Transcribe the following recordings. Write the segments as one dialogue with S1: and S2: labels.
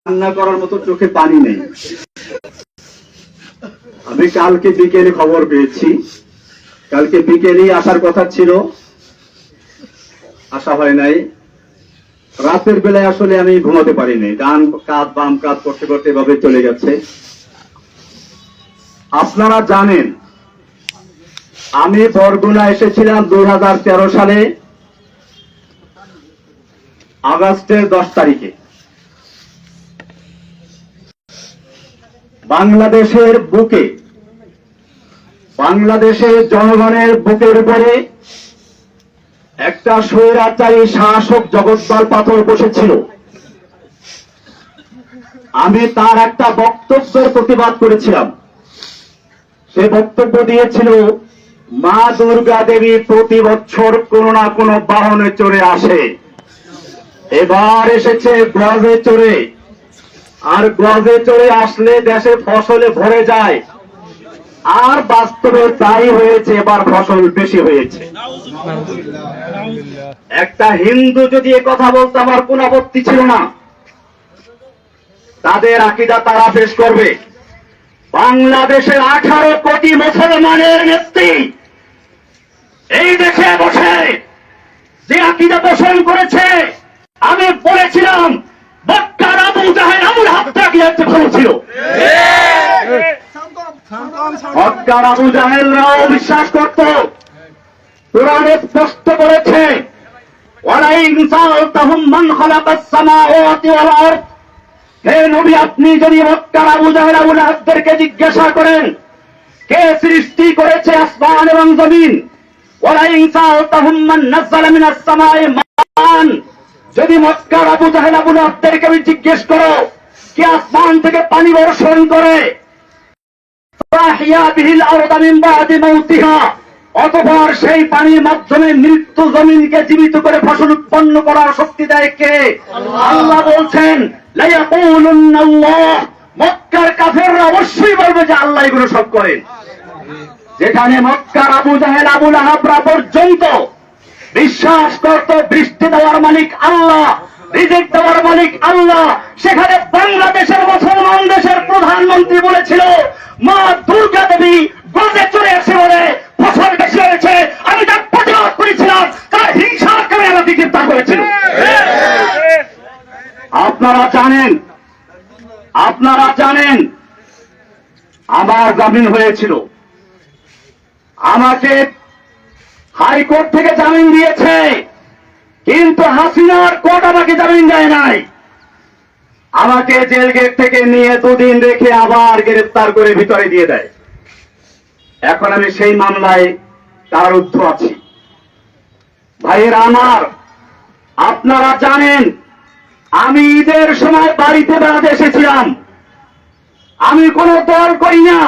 S1: কান্না করার মতো চোখে পানি নেই। আমি কালকে বিকেলে খবর পেয়েছি, কালকে বিকেলেই আসার কথা ছিল, আসা হয় নাই। রাতের বেলায় আসলে আমি ঘুমাতে পারিনি, ডান কাঁধ বাম কাঁধ করতে করতে এভাবে চলে গেছে। আপনারা জানেন আমি বরগুনা এসেছিলাম 2013 সালে আগস্টের 10 তারিখে। বাংলাদেশের বুকে, বাংলাদেশের জনগণের বুকের উপরে একটা স্বৈরাচারী শাসক জগদ্দল পাথর বসেছিল। আমি তার একটা বক্তব্যের প্রতিবাদ করেছিলাম। সে বক্তব্য দিয়েছিল, মা দুর্গা দেবী প্রতি বছর কোনো না কোনো বাহনে চড়ে আসে, এবার এসেছে গজে চড়ে, আর গজে চড়ে আসলে দেশে ফসলে ভরে যায়। আর বাস্তবে তাই হয়েছে, এবার ফসল বেশি হয়েছে। একটা হিন্দু যদি এ কথা বলতে আমার কোন আপত্তি ছিল না, তাদের আকীদা তারা পেশ করবে। বাংলাদেশের 18 কোটি মুসলমানের নেত্রী এই দেশে বসে যে আকীদা পোষণ করেছে, আমি বলেছিলাম মক্কার আবু জাহেল আবুল হাব তাকে ছিল। মক্কার আবু জাহেলরাও বিশ্বাস করত, কোরআনে স্পষ্ট বলেছে, ওয়ালাইন সাআলতাহুম মান খালাকাস সামাওয়াতি ওয়াল আরদ। হে নবী, আপনি যদি মক্কার আবু জাহেল আবুল হাবদেরকে জিজ্ঞাসা করেন কে সৃষ্টি করেছে আসমান এবং জমিন, ওয়ালাইন সাআলতাহুম মান নাযালা মিনাস সামাই মান, যদি মক্কার আবু জাহেল আবুল হাবদেরকে আমি জিজ্ঞেস করো কে আসমান থেকে পানি বর্ষণ করে, অতঃপর সেই পানির মাধ্যমে মৃত্যু জমিনকে জীবিত করে ফসল উৎপন্ন করার শক্তি দেয় কে? আল্লাহ বলছেন মক্কার কাফেররা অবশ্যই বলবে যে আল্লাহ এগুলো সব করেন। যেখানে মক্কার আবু জাহেল আবুল আহাবরা পর্যন্ত বিশ্বাস করত বৃষ্টি দেওয়ার মালিক আল্লাহ, রিজিক দেওয়ার মালিক আল্লাহ, সেখানে বাংলাদেশের মুসলমান দেশের প্রধানমন্ত্রী বলেছিল মা দুর্গা দেবী গজে চলে এসে বলে ফসল বেশি হয়েছে। আমি তার প্রতিবাদ করেছিলাম, তার হিংসা করে আমাকে গ্রেফতার করেছিল। আপনারা জানেন আমার জামিন হয়েছিল, আমাকে হাইকোর্ট থেকে জামিন দিয়েছে, কিন্তু হাসিনার কোর্ট আমাকে জামিন দেয় নাই। আমাকে জেল গেট থেকে নিয়ে 2 দিন রেখে আবার গ্রেফতার করে ভিতরে দিয়ে দেয়। এখন আমি সেই মামলায় কারারুদ্ধ আছি। ভাইয়েরা আমার, আপনারা জানেন আমি ঈদের সময় বাড়িতে বেড়াতে এসেছিলাম। আমি কোন দল করি না,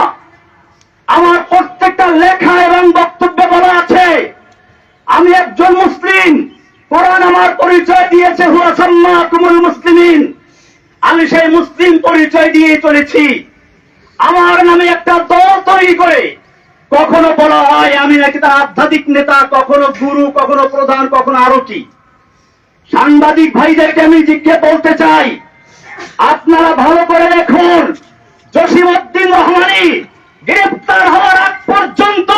S1: আমার প্রত্যেকটা লেখা এবং বক্তব্য বলা আছে আমি একজন মুসলিম। কোরআন আমার পরিচয় দিয়েছে, হুয়া সাম্মাকুমুল মুসলিমিন। আমি সেই মুসলিম পরিচয় দিয়ে চলেছি। আমার নামে একটা দল তৈরি করে কখনো বলা হয় আমি নাকি তার আধ্যাত্মিক নেতা, কখনো গুরু, কখনো প্রধান, কখনো আরো কি। সাংবাদিক ভাইদেরকে আমি জিজ্ঞেস বলতে চাই, আপনারা ভালো করে দেখুন, জসিমউদ্দিন রহমানী গ্রেফতার হওয়ার আগ পর্যন্ত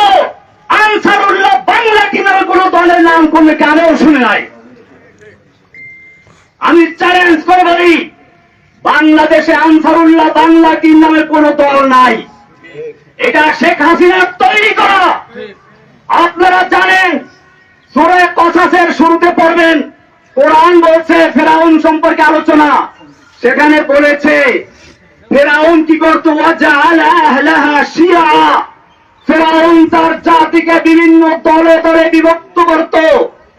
S1: আনসারুল্লাহ বাংলা কিনার কোন দলের নাম কোনো কানেও শুনে নাই। আমি চ্যালেঞ্জ করে বলি, বাংলাদেশে আনসারুল্লাহ বাংলা টিম নামে কোন দল নাই, এটা শেখ হাসিনার তৈরি করা। আপনারা জানেন সূরা কসাসের শুরুতে পড়বেন, কোরআন বলছে ফেরাউন সম্পর্কে আলোচনা, সেখানে বলেছে ফেরাউন কি করত, ওয়াজআলা আহলাহা শিয়া। ফেরাউন তার জাতিকে বিভিন্ন দলে দলে বিভক্ত করত,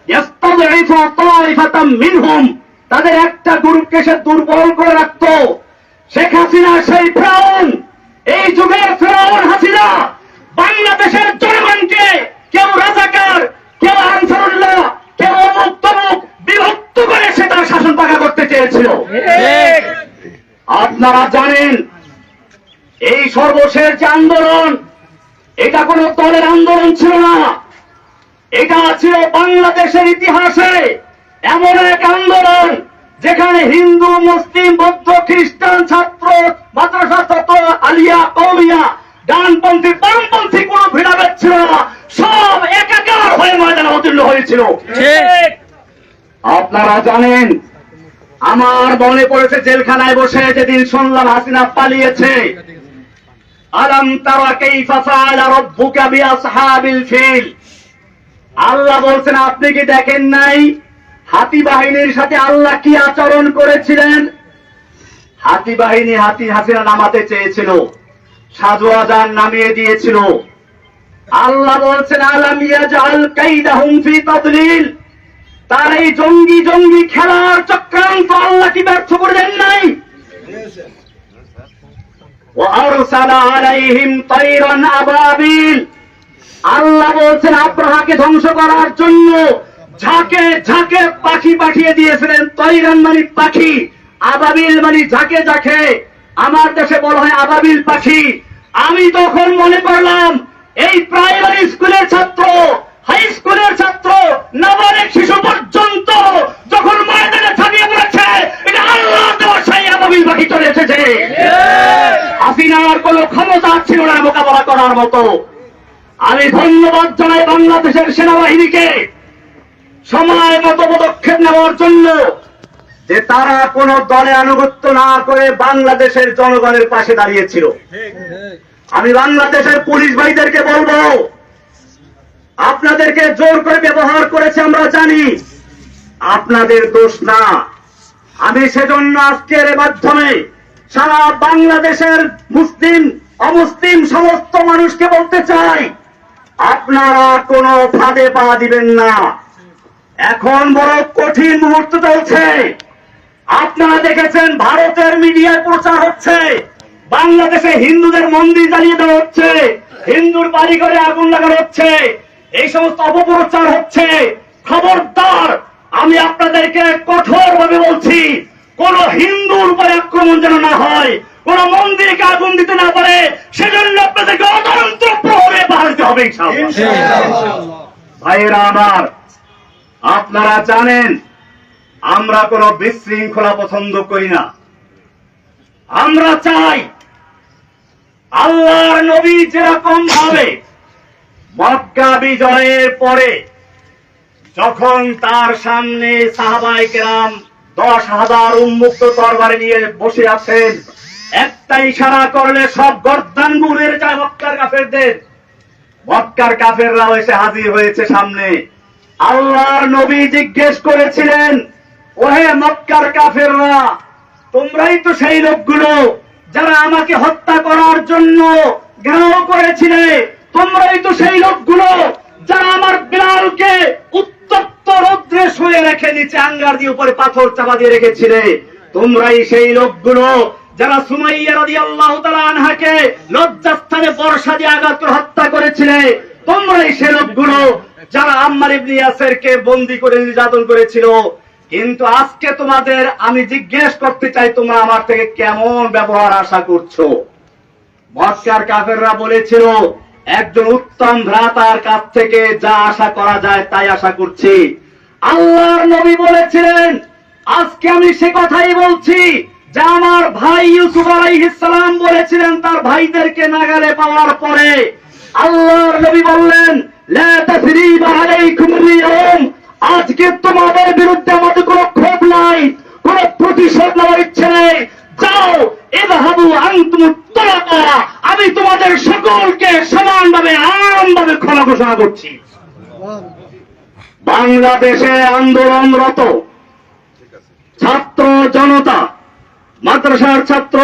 S1: ইস্তাযইফু তাইফাতাম মিনহুম, তাদের একটা গ্রুপকে সে দুর্বল করে রাখত। শেখ হাসিনা সেই ফেরাউন, এই যুগের ফেরাউন হাসিনা বাংলাদেশের জনগণকে কেউ রাজাকার, কেউ আনসারুল্লাহ, কেউ অমুক তমুক বিভক্ত করে সে তার শাসন পাকা করতে চেয়েছিল। আপনারা জানেন এই সর্বশেষ যে আন্দোলন, এটা কোন দলের আন্দোলন ছিল না, এটা ছিল বাংলাদেশের ইতিহাসে এমন এক আন্দোলন যেখানে হিন্দু, মুসলিম, বৌদ্ধ, খ্রিস্টান আপনারা জানেন, আমার মনে পড়েছে জেলখানায় বসে যেদিন শুনলাম হাসিনা পালিয়েছে। আলাম তারা কাইফা ফাআলা রাব্বুকা বিআসহাবিল ফিল, আল্লাহ বলছেন আপনি কি দেখেন নাই হাতি বাহিনীর সাথে আল্লাহ কি আচরণ করেছিলেন? হাতি বাহিনী হাসিনা নামাতে চেয়েছিল, সাজু আজান নামিয়ে দিয়েছিল। আল্লাহ বলছেন আলাম ইয়াজআল কাইদাহুম ফি তাদলিল, তার এই জঙ্গি জঙ্গি খেলার চক্রান্ত আল্লাহ কি ব্যর্থ করে দেন নাই? ওয়া আরসালা আলাইহিম তায়রান আবাবিল, আল্লাহ বলছেন আব্রাহাকে ধ্বংস করার জন্য ঝাঁকে ঝাঁকে পাখি পাঠিয়ে দিয়েছিলেন। তায়রান মানে পাখি, আবাবিল মানে ঝাঁকে ঝাঁকে, আমার দেশে বলা হয় আবাবিল পাখি। আমি তখন মনে করলাম এই প্রাইমারি স্কুলের ছাত্র, হাই স্কুলের ছাত্র, নাবালিক শিশু পর্যন্ত যখন ময়দানে ছাপিয়ে পড়েছে, এটা আল্লাহ দেওয়া সেই আবাবিল পাখি চলে এসেছে। হাসিনার কোন ক্ষমতা ছিল না মোকাবেলা করার মতো। আমি ধন্যবাদ জানাই বাংলাদেশের সেনাবাহিনীকে সময় মতো পদক্ষেপ নেওয়ার জন্য, যে তারা কোন দলে আনুগত্য না করে বাংলাদেশের জনগণের পাশে দাঁড়িয়েছিল। আমি বাংলাদেশের পুলিশ ভাইদেরকে বলবো, আপনাদেরকে জোর করে ব্যবহার করেছে আমরা জানি, আপনাদের দোষ না। আমি সেজন্য আজকের মাধ্যমে সারা বাংলাদেশের মুসলিম অমুসলিম সমস্ত মানুষকে বলতে চাই, আপনারা কোনো ফাঁদে পা দিবেন না। এখন বড় কঠিন মুহূর্ত চলছে। আপনারা দেখেছেন ভারতের মিডিয়ায় প্রচার হচ্ছে বাংলাদেশে হিন্দুদের মন্দির জ্বালিয়ে দেওয়া হচ্ছে, হিন্দুর বাড়ি ঘরে আগুন লাগানো হচ্ছে, এই সমস্ত অপপ্রচার হচ্ছে। খবরদার, আমি আপনাদেরকে কঠোরভাবে বলছি, কোন হিন্দুর উপরে আক্রমণ যেন না হয়, কোন মন্দিরকে আগুন দিতে না পারে, সেজন্য আপনাদেরকে অতন্ত্র প্রহরে বাড়াতে হবে ইনশাআল্লাহ। ভাইয়েরা আমার, আপনারা জানেন আমরা কোন বিশৃঙ্খলা পছন্দ করি না। আমরা চাই আল্লাহর নবী যেরকম ভাবে মক্কা বিজয়ের পরে যখন তার সামনে সাহাবায়ে কেরাম 10,000 উন্মুক্ত তরবারি নিয়ে বসে আছেন, একটা ইশারা করলে সব গর্দান গুড়ের যায় মক্কার কাফেরদের। মক্কার কাফেররাও এসে হাজির হয়েছে সামনে। আল্লাহর নবী জিজ্ঞেস করেছিলেন, ওহে মক্কার কাফেররা, তোমরাই তো সেই লোকগুলো যারা আমাকে হত্যা করার জন্য ঘেরাও করেছিলে, তোমরাই তো সেই লোকগুলো যারা আমার বিলালকে উত্তপ্ত রৌদ্রে শুয়ে রেখে নিচে আঙ্গার দিয়ে উপরে পাথর চাপা দিয়ে রেখেছিলে, তোমরাই সেই লোকগুলো যারা সুমাইয়া রাদিয়াল্লাহু তাআলা আনহাকে লজ্জাস্থানে বর্ষা দিয়ে আঘাত করে হত্যা করেছিলে, তোমরাই সেই লোকগুলো যারা আম্মার ইবনে ইয়াসিরকে বন্দী করে নির্যাতন করেছিল। কিন্তু আজকে তোমাদের আমি জিজ্ঞেস করতে চাই, তোমরা আমার থেকে কেমন ব্যবহার আশা করছো? মক্কার কাফেররা বলেছিল, একজন উত্তম ভ্রাতার কাছ থেকে যা আশা করা যায় তাই আশা করছি। আল্লাহর নবী বলেছিলেন, আজকে আমি সে কথাই বলছি যে আমার ভাই ইউসুফ আলাইহিস সালাম বলেছিলেন তার ভাইদেরকে নাগালে পাওয়ার পরে। আল্লাহর নবী বললেন, লা তাসরিবা আলাইকুমুল ইয়াওম, আজকে তোমাদের বিরুদ্ধে আমাদের কোনো ক্ষোভ নাই, কোনো প্রতিশোধ নেওয়ার ইচ্ছে নেই। যাও, ইযহাবু আনতুম তুলাকা, আমি তোমাদের সকলকে সমানভাবে আরামভাবে ক্ষমা ঘোষণা করছি। বাংলাদেশে আন্দোলনরত ছাত্র জনতা, মাদ্রাসার ছাত্র,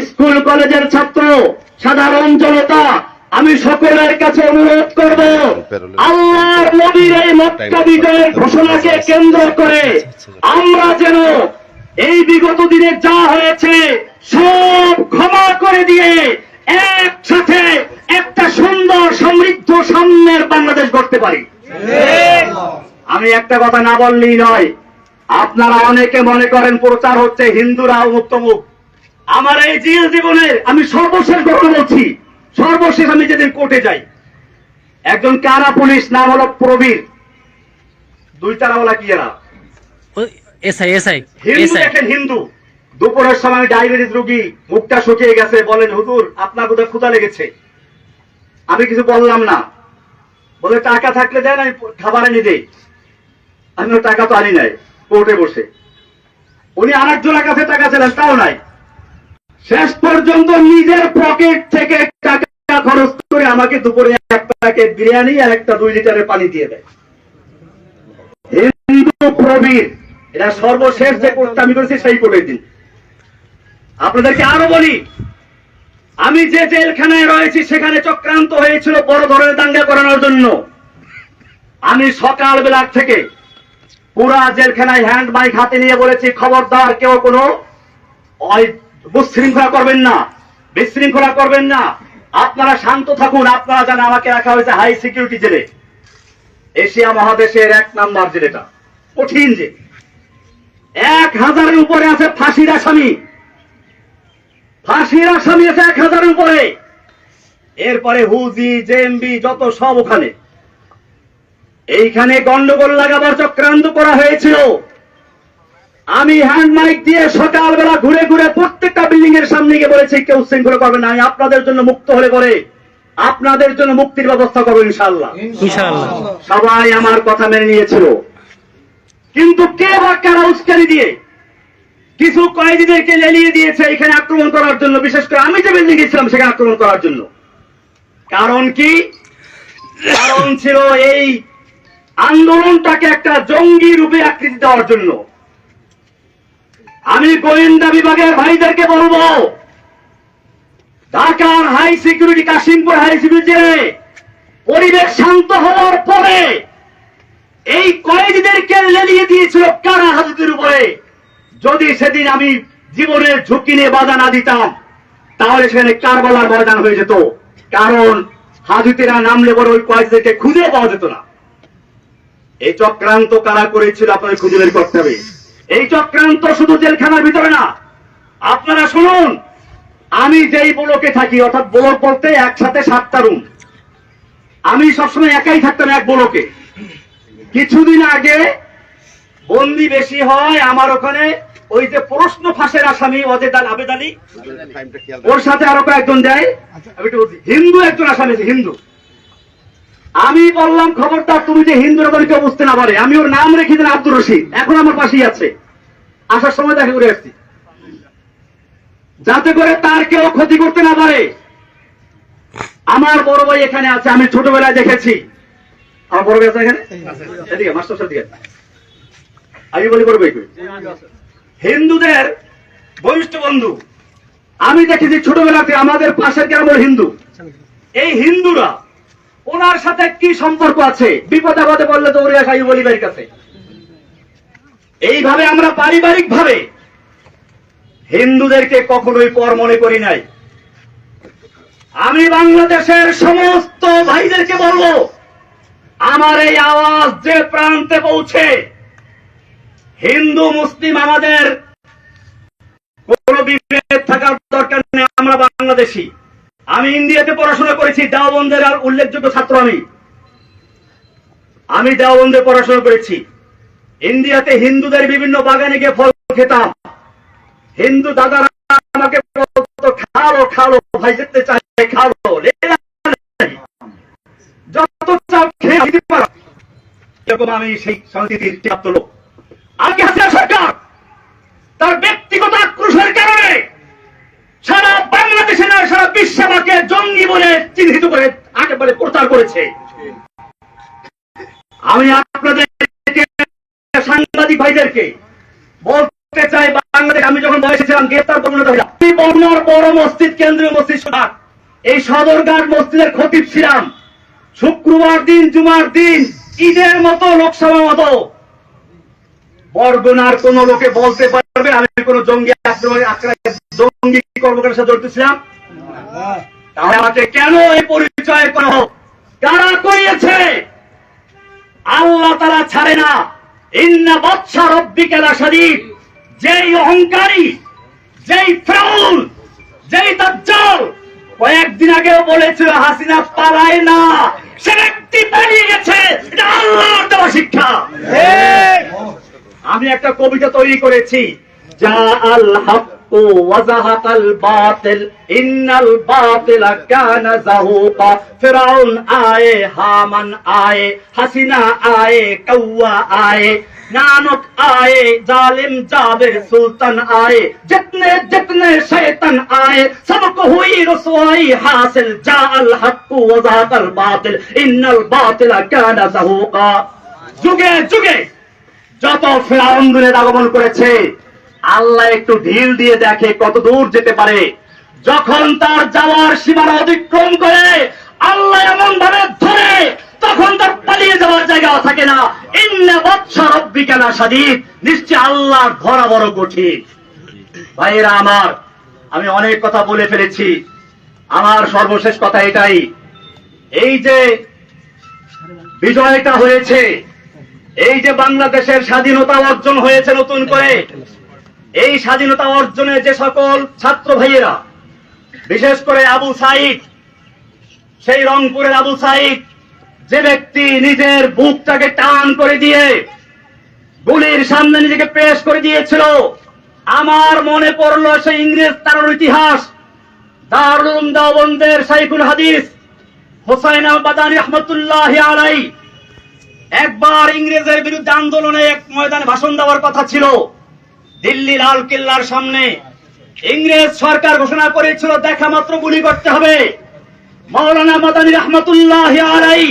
S1: স্কুল কলেজের ছাত্র, সাধারণ জনতা, আমি সকলের কাছে অনুরোধ করব, আল্লাহর নবীর এই মক্কা বিজয়ের ঘোষণাকে কেন্দ্র করে আমরা যেন এই বিগত দিনে যা হয়েছে সব ক্ষমা করে দিয়ে একসাথে একটা সুন্দর সমৃদ্ধ সামনের বাংলাদেশ গড়তে পারি। আমি একটা কথা না বললেই নয়, আপনারা অনেকে মনে করেন প্রচার হচ্ছে হিন্দুরা মুক্তমুখ। আমার এই জেল জীবনের আমি সর্বশেষ ঘটনা বলছি। সর্বশেষ আমি যেদিন কোর্টে যাই, একজন কারা পুলিশ, নাম হলো প্রবীর, 2 তারাওয়ালা কি এরা হিন্দু, দেখেন হিন্দু, দুপুরের সময় ডায়াবেটিস রোগী, মুখটা শুকিয়ে গেছে, বলেন হুজুর আপনার বোধহয় ক্ষুধা লেগেছে। আমি কিছু বললাম না, বলে টাকা থাকলে দেন, আমি খাবার এনে দেই। আমি টাকা তো আনি নাই। কোর্টে বসে। উনি আরেকজনের কাছে টাকা ছিলেন, তাও নাই। শেষ পর্যন্ত নিজের পকেট থেকে টাকা খরচ করে আমাকে দুপুরে এক প্যাকেট বিরিয়ানি আর একটা 2 লিটারের পানি দিয়ে দেয়। হিন্দু প্রবীর, এটা সর্বশেষ যে কোর্টটা আমি করেছি সেই কোর্টের দিন। আপনাদেরকে আরো বলি, আমি যে জেলখানায় রয়েছি সেখানে চক্রান্ত হয়েছিল বড় ধরনের দাঙ্গা করানোর জন্য। আমি সকালবেলা থেকে পুরা জেলখানায় হ্যান্ড মাইক হাতে নিয়ে বলেছি, খবরদার কেউ কোনো বিশৃঙ্খলা করবেন না, বিশৃঙ্খলা করবেন না, আপনারা শান্ত থাকুন। আপনারা জানেন আমাকে রাখা হয়েছে হাই সিকিউরিটি জেলে, এশিয়া মহাদেশের 1 নাম্বার জেলেটা, কঠিন জেল। 1000-এর উপরে আছে ফাঁসির আসামি, ফাঁসির আসামি আছে 1000-এর উপরে। এরপরে হুজি জেএমবি যত সব ওখানে। এইখানে গন্ডগোল লাগাবার চক্রান্ত করা হয়েছিল। আমি হ্যান্ড মাইক দিয়ে সকালবেলা ঘুরে ঘুরে প্রত্যেকটা বিল্ডিং এর সামনে গিয়ে বলেছি, কেউ শৃঙ্খলা করবেন না, আমি আপনাদের জন্য মুক্ত হলে পরে আপনাদের জন্য মুক্তির ব্যবস্থা করবো ইনশাআল্লাহ। ইনশাআল্লাহ সবাই আমার কথা মেনে নিয়েছিল। কিন্তু কে বা কারা উস্কানি দিয়ে কিছু কয়েদিদেরকে লেলিয়ে দিয়েছে এখানে আক্রমণ করার জন্য, বিশেষ করে আমি যে বিল্ডিং গেছিলাম সেখানে আক্রমণ করার জন্য। কারণ কি? কারণ ছিল এই আন্দোলনটাকে একটা জঙ্গি রূপে আকৃতি দেওয়ার জন্য। আমি গোয়েন্দা বিভাগের ভাইদেরকে বলবো, ঢাকার high security, Kashimpur high security পরিবেশ শান্ত হওয়ার পরে এই কয়েদিদেরকে লেলিয়ে দিয়েছিল কারা হাজতের উপরে। যদি সেদিন আমি জীবনের ঝুঁকি নিয়ে বাধা না দিতাম তাহলে সেখানে কারবালার ময়দান হয়ে যেত। কারণ হাজতেরা নামলে বড় ওই কয়েদিদেরকে খুঁজে পাওয়া যেত না। এই চক্রান্ত কারা করেছিল আপনাদের খুঁজে বের করতে হবে। এই চক্রান্ত শুধু জেলখানার ভিতরে না, আপনারা শুনুন, আমি যেই ব্লকে থাকি, অর্থাৎ ব্লক বলতে একসাথে 7টা রুম, আমি সবসময় একাই থাকতাম এক ব্লকে। কিছুদিন আগে বন্দি বেশি হয় আমার ওখানে, ওই যে প্রশ্ন ফাঁসের আসামি আবেদ আলী, ওর সাথে আরো কয়েকজন যায়, হিন্দু একজন আসামি আছে, হিন্দু। আমি বললাম, খবরদার তুমি যে হিন্দু কেউ বুঝতে না পারে। আমি ওর নাম রেখে দিলাম আব্দুর রশিদ, এখন আমার পাশেই আছে, আসার সময় দেখা করে আসছি, যাতে করে তার কেউ ক্ষতি করতে না পারে। আমার বড় ভাই এখানে আছে, আমি ছোটবেলায় দেখেছি। আমার বড় ভাই আছে এখানে, এদিকে মাস্টার সাহেব দিকে আমি বলি, বড় ভাই হিন্দুদের বরিষ্ঠ বন্ধু। আমি দেখেছি ছোটবেলাতে আমাদের পাশের গ্রাম হিন্দু। এই হিন্দুরা ওনার সাথে কি সম্পর্ক আছে, বিপদ আপদে বললে তো উড়ে আসা বলি ভাইয়ের কাছে। এইভাবে আমরা পারিবারিক ভাবে হিন্দুদেরকে কখনোই পর মনে করি নাই। আমি বাংলাদেশের সমস্ত ভাইদেরকে বলবো, আমার এই আওয়াজ যে প্রান্তে পৌঁছে, হিন্দু মুসলিম আমাদের কোন বিভেদ থাকার দরকার নেই। আমরা বাংলাদেশী। আমি ইন্ডিয়াতে পড়াশোনা করেছি, দেওবন্দের আর উল্লেখযোগ্য ছাত্র আমি দেওবন্দে পড়াশোনা করেছি। ইন্ডিয়াতে হিন্দুদের বিভিন্ন বাগানে গিয়ে ফল খেতাম। হিন্দু দাদারা আমাকে বলতো, খালো খালো ভাই, যেতে চাই খালো, যত চাও খেয়ে দিতে পারো। এরকম আমি সেই সংস্কৃতির প্রাপ্ত লোক। আগে হাসিনা সরকার তার ব্যক্তিগত আক্রোশের কারণে সারা বাংলাদেশে নয়, সারা বিশ্বে আমাকে জঙ্গি বলে চিহ্নিত করে একেবারে প্রচার করেছে। আমি আপনাদের সাংবাদিক ভাইদেরকে বলতে চাই, বাংলাদেশ আমি যখন বয়সে ছিলাম গ্রেফতার বন্যার বড় মসজিদ, কেন্দ্রীয় মসজিদ সুধাক, এই সদরঘাট মসজিদের খতিব ছিলাম। শুক্রবার দিন, জুমার দিন, ঈদের মতো, লোকসভা মতো বরগুনার কোন লোকে বলতে পারবে আমি কোন জঙ্গি জঙ্গি কর্মকাণ্ডের সাথে জড়িত ছিলাম? তাহলে আমাকে কেন এই পরিচয় করা হোক? কারা করিয়েছে? আল্লাহ তারা ছাড়ে না। ইন্না বাদশা রব্বিকা লাশাদীদ। যেই অহংকারী, যেই ফিরআউন, যেই দাজ্জাল কয়েকদিন আগেও বলেছিল হাসিনা পালায় না, সে ব্যক্তি পালিয়ে গেছে। এটা আল্লাহর দেওয়া শিক্ষা। আমি একটা কবিতা তৈরি করেছি, যা আল হক وزهق الباطل إن الباطل كان زهوقا فرعون آئے हामन आए हसीना आए कौवा आए नानक आए जालिम जाबिर सुल्तान आए जितने जितने शैतान आए सबको हुई रसवाई हासिल जाअल हक वज़हक़ल बातिल इन्नल बातिल कान ज़हूक़ा। যুগে যুগে যত ফিরাউনদের আগমন করেছে আল্লাহ একটু ঢিল দিয়ে দেখে কত দূর যেতে পারে। যখন তার যাওয়ার সীমানা অতিক্রম করে আল্লাহ এমন ভাবে ধরে তখন তার পালিয়ে যাওয়ার জায়গা থাকে না। ইন্না বাতশা রাব্বিকা লাশাদীদ, নিশ্চয় আল্লাহর ধরা বড় কঠিন। ভাইরা আমার, আমি অনেক কথা বলে ফেলেছি, আমার সর্বশেষ কথা এটাই, এই যে বিজয়টা হয়েছে, এই যে বাংলাদেশের স্বাধীনতা অর্জন হয়েছে নতুন করে, এই স্বাধীনতা অর্জনে যে সকল ছাত্র ভাইয়েরা, বিশেষ করে আবু সাইদ, সেই রংপুরের আবু সাইদ, যে ব্যক্তি নিজের বুকটাকে টান করে দিয়ে গুলির সামনে নিজেকে পেশ করে দিয়েছিল, আমার মনে পড়লো সেই ইংরেজ তার ইতিহাস। দারুল উলুম দেওবন্দের শাইখুল হাদিস হুসাইন আল বাদানী রাহমাতুল্লাহি আলাইহি একবার ইংরেজের বিরুদ্ধে আন্দোলনে এক ময়দানে ভাষণ দেওয়ার কথা ছিল। দিল্লি লাল কেল্লার সামনে ইংরেজ সরকার ঘোষণা করেছিল দেখা মাত্র গুলি করতে হবে। মাওলানা মাদানী রাহমাতুল্লাহি আলাইহি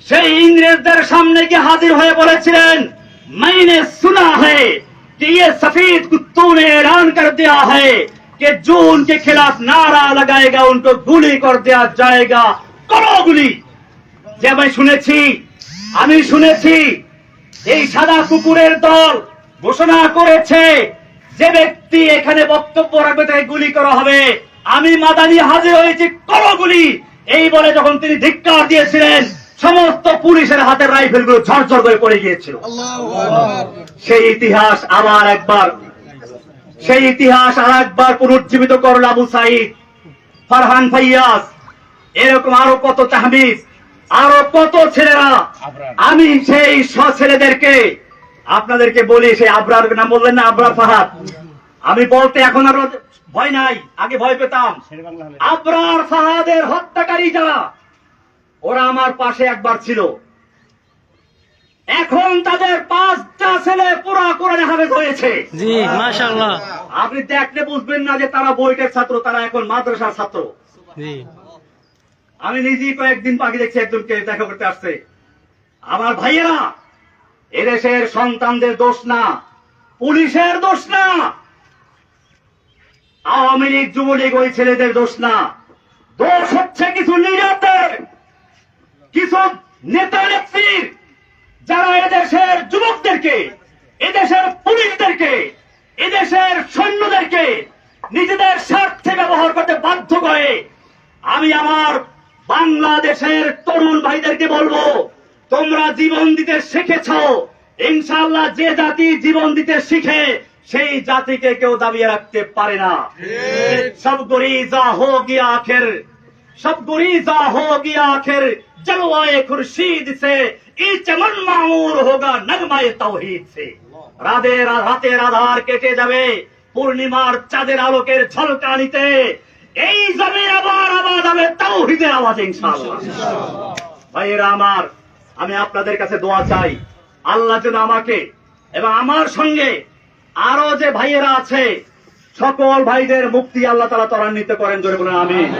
S1: সেই ইংরেজদের সামনে গিয়ে হাজির হয়ে বলেছিলেন, मैंने सुना है कि ये सफेद कुत्तों ने ऐलान कर दिया है कि जो उनके खिलाफ नारा लगाएगा उनको गुली कर दिया जाएगा, करो गुली। যে আমি শুনেছি এই সাদা কুকুরের দল ঘোষণা করেছে যে ব্যক্তি এখানে বক্তব্য রাখবে তাকে গুলি করা হবে। আমি মাদানী হাজির হয়েছি, করো গুলি। এই বলে যখন তিনি ধিক্কার দিয়েছিলেন সমস্ত পুলিশের হাতের রাইফেলগুলো ঝরঝর করে পড়ে গিয়েছিল। সেই ইতিহাস আর একবার পুনর্জীবিত করল আবু সাইদ, ফারহান ফাইয়াজ, এরকম আরো কত তাহমিদ, আরো কত ছেলেরা। আমি সেই ছেলেদেরকে আপনাদেরকে বলি, সেই আবরার নাম বললেন না, আবরার ফাহাদ, আমি বলতে এখন আর ভয় নাই, আগে ভয় পেতাম। আবরার ফাহাদের হত্যাকারী যারা, ওরা আমার পাশে একবার ছিল, এখন তাদের 5টা ছেলে পুরা কোরআনে হাফেজ হয়েছে। জি মাশাআল্লাহ। আপনি দেখলে বুঝবেন না যে তারা বইটের ছাত্র, তারা এখন মাদ্রাসার ছাত্র। জি, আমি নিজেই কয়েকদিন আগে দেখছি একজনকে দেখা করতে আসছে। আমার ভাইয়েরা, এদেশের সন্তানদের দোষ না, পুলিশের দোষ না, আওয়ামী লীগ যুবলীগ ওই ছেলেদের দোষ না, দোষ হচ্ছে কিছু লিডারদের, কিছু নেতা নেত্রীর, যারা এদেশের যুবকদেরকে, এদেশের পুলিশদেরকে, এদেশের সৈন্যদেরকে নিজেদের স্বার্থে ব্যবহার করতে বাধ্য করে। আমি আমার বাংলাদেশের তরুণ ভাইদেরকে বলবো, তোমরা জীবন দিতে শিখেছ, ইনশাআল্লাহ যে জাতি জীবন দিতে শিখে সেই জাতিকে কেউ দাবিয়ে রাখতে পারে না। সব গরিজা হো গিয়া আখির, সব গরিজা হো গিয়া আখির, জলওয়ায়ে খুরশিদ সে ই চমন মামুর হোগা নগমায়ে তাওহীদ সে। রাতের আধার কেটে যাবে পূর্ণিমার চাঁদের আলোকের ঝলকানিতে, এই জমিন আবার আবাদ হবে তাওহীদের আওয়াজে ইনশাআল্লাহ। ভাইয়েরা আমার, আমি আপনাদের কাছে দোয়া চাই, আল্লাহ যেন আমাকে এবং আমার সঙ্গে আরো যে ভাইয়েরা আছে সকল ভাইদের মুক্তি আল্লাহ তাআলা ত্বরান্বিত করেন, জোরে বলেন আমিন।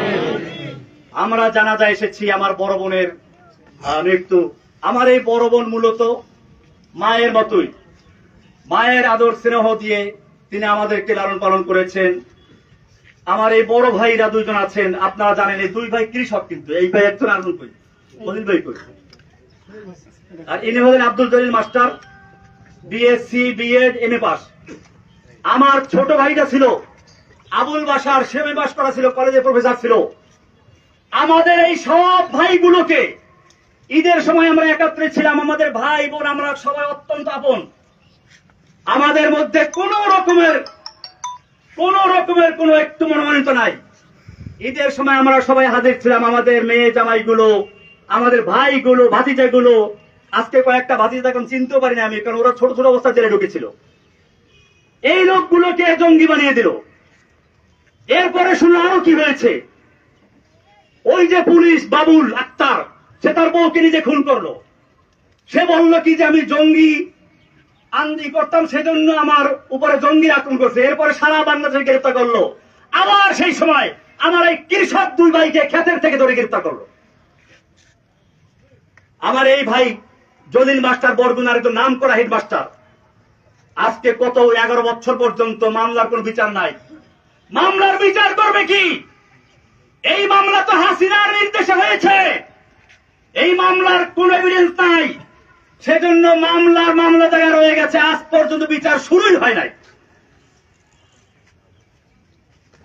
S1: আমরা জানাজা এসেছি আমার বড় বোনের মৃত্যু। আমার এই বড় বোন মূলত মায়ের মতোই, মায়ের আদর স্নেহ দিয়ে তিনি আমাদেরকে লালন পালন করেছেন। আমার এই বড় ভাইরা দুইজন আছেন, আপনারা জানেন এই দুই ভাই কৃষক, কিন্তু এই ভাই একজন আরেকজন কই অনিল ভাই কই, আর ইনি হলেন Abdul Jalil master, BSc BEd MA pass. আমার ছোট ভাইটা ছিল আবুল বাশার, সেমে পাস করা ছিল, কলেজে প্রফেসর ছিল। আমাদের এই সব ভাইগুলোকে ঈদের সময় আমরা একত্রে ছিলাম, আমাদের ভাই বোন আমরা সবাই অত্যন্ত আপন। আমাদের মধ্যে কোন রকমের কোনো একটু মনোমানিত নাই। ঈদের সময় আমরা সবাই হাজির ছিলাম, আমাদের মেয়ে জামাইগুলো, আমাদের ভাইগুলো, ভাতিজাগুলো। আজকে কয়েকটা ভাতিজা এখন চিনতেও পারি না আমি, কারণ ওরা ছোট ছোট অবস্থা জেলে ঢুকেছিল। এই লোকগুলোকে জঙ্গি বানিয়ে দিল। এরপরে শুনে আরো কি হয়েছে, ওই যে পুলিশ বাবুল আক্তার, সে তার বউকে নিজে খুন করলো। সে বলল কি যে আমি জঙ্গি আন্দি করতাম, সেজন্য আমার উপরে জঙ্গি আক্রমণ করছে। এরপরে সারা বাংলাদেশে গ্রেফতার করলো। আবার সেই সময় আমার এই কৃষক দুই ভাইকে ক্ষেতের থেকে ধরে গ্রেফতার করলো। আমার এই ভাই জলিল মাস্টার বরগুনার একজন নাম করা হেডমাস্টার, আজকে কত 11 বছর পর্যন্ত মামলার কোন বিচার নাই। মামলার বিচার করবে কি? এই মামলা তো হাসিনার নির্দেশে হয়েছে, এই মামলার কোন এভিডেন্স নাই, সেজন্য মামলা জায়গায় রয়ে গেছে। আজ পর্যন্ত বিচার শুরুই হয় নাই।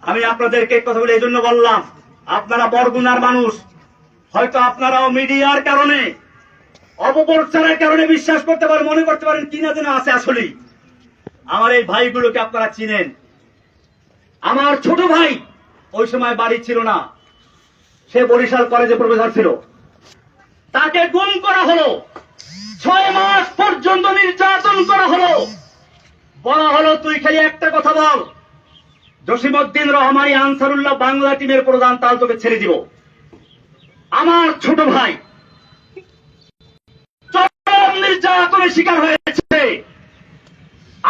S1: আমি আপনাদেরকে কথা বলে এই জন্য বললাম, আপনারা বরগুনার মানুষ, হয়তো আপনারাও মিডিয়ার কারণে অপপ্রচারের কারণে বিশ্বাস করতে পারেন, মনে করতে পারেন কিনা যেন আছে। আসলেই আমার এই ভাইগুলোকে আপনারা চিনেন। আমার ছোট ভাই ওই সময় বাড়ি ছিল না, সে বরিশাল কলেজে প্রফেসর ছিল। তাকে গুম করা হলো, 6 মাস পর্যন্ত নির্যাতন করা হলো। বলা হলো তুই খালি একটা কথা বল, জসিমউদ্দিন রহমানী আনসারুল্লাহ বাংলা টিমের প্রধান, তাহলে তোকে ছেড়ে দিব। আমার ছোট ভাই চরম নির্যাতনের শিকার হয়েছে।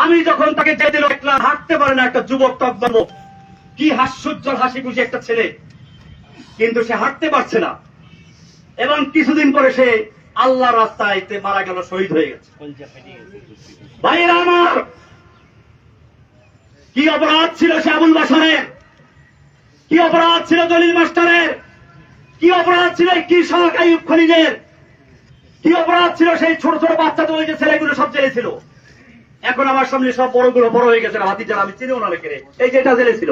S1: আমি যখন তাকে যেতে দিল, একলা হাঁটতে পারে না, একটা যুবক টকবাবু, কি হাস্যোজ্জ্বল হাসি খুশি একটা ছেলে, কিন্তু সে হাঁটতে পারছে না। এবং কিছুদিন পরে সে আল্লাহর রাস্তায় মারা গেল, শহীদ হয়ে গেছে। ভাইয়েরা আমার, কি অপরাধ ছিল সে আবুল বাশারের, কি অপরাধ ছিল জলিল মাস্টারের, কি অপরাধ ছিল কৃষক আইয়ুব খলিলের, কি অপরাধ ছিল সেই ছোট ছোট বাচ্চা, তো ওই যে ছেলেগুলো সব জেলে ছিল। এখন আমার সামনে সব বড়গুলো বড় হয়ে গেছে, হাতি যারা আমি চিনিও না লেখে। এই যে এটা জেলে ছিল,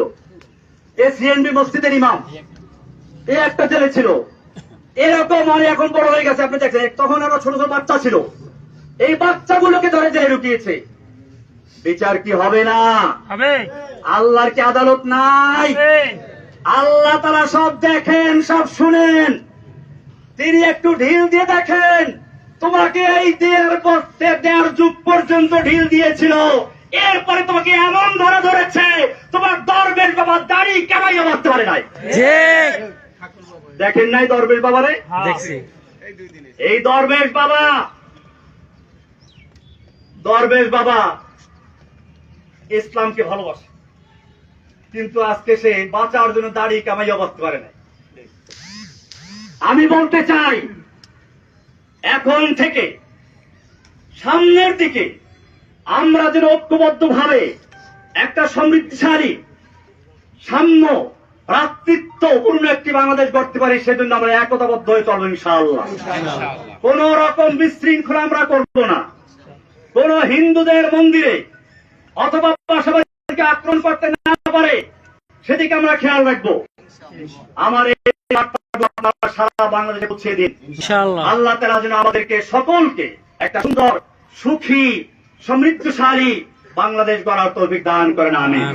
S1: এ সিএনবি মসজিদের ইমাম, এ একটা জেলে ছিল। এরকম মানে এখন বড় হয়ে গেছে, আপনি দেখছেন। তখন আরো ছোট ছোট বাচ্চা ছিল, এই বাচ্চাগুলোকে ধরে জেলে ঢুকিয়েছে। বিচার কি হবে না? আল্লাহর কি আদালত নাই? আল্লাহ তাআলা সব দেখেন, সব শুনেন। তিনি একটু ঢিল দিয়ে দেখেন, তোমাকে এই দেড় যুগ পর্যন্ত ঢিল দিয়েছিল, এরপরে তোমাকে এমন ধরেছে, তোমার দরবেশ বাবা দাড়ি কামাইয়া মারতে পারে নাই। দেখেন নাই দরবেশ বাবারে? দেখছি। এই দরবেশ বাবা ইসলামকে ভালোবাসে, কিন্তু আজকে সে বাঁচার জন্য দাড়ি কামাইয়া বাঁচতে পারে নাই। আমি বলতে চাই, এখন থেকে সামনের দিকে আমরা যেন ঐক্যবদ্ধ ভাবে একটা সমৃদ্ধশালী, সাম্য, ভ্রাতৃত্বপূর্ণ একটি বাংলাদেশ গড়তে পারি, সেজন্য আমরা একতাবদ্ধ হয়ে চলবো ইনশাআল্লাহ। কোন রকম বিশৃঙ্খলা আমরা করব না। কোন হিন্দুদের মন্দিরে অথবা পাশাপাশি আক্রমণ করতে না পারে সেদিকে আমরা খেয়াল রাখবো। আমার এই সারা বাংলাদেশে পৌঁছে দিন ইনশাআল্লাহ। আল্লাহ তাআলা যেন আমাদেরকে সকলকে একটা সুন্দর, সুখী, সমৃদ্ধশালী বাংলাদেশ গড়ার তৌফিক দান করেন। আমিন।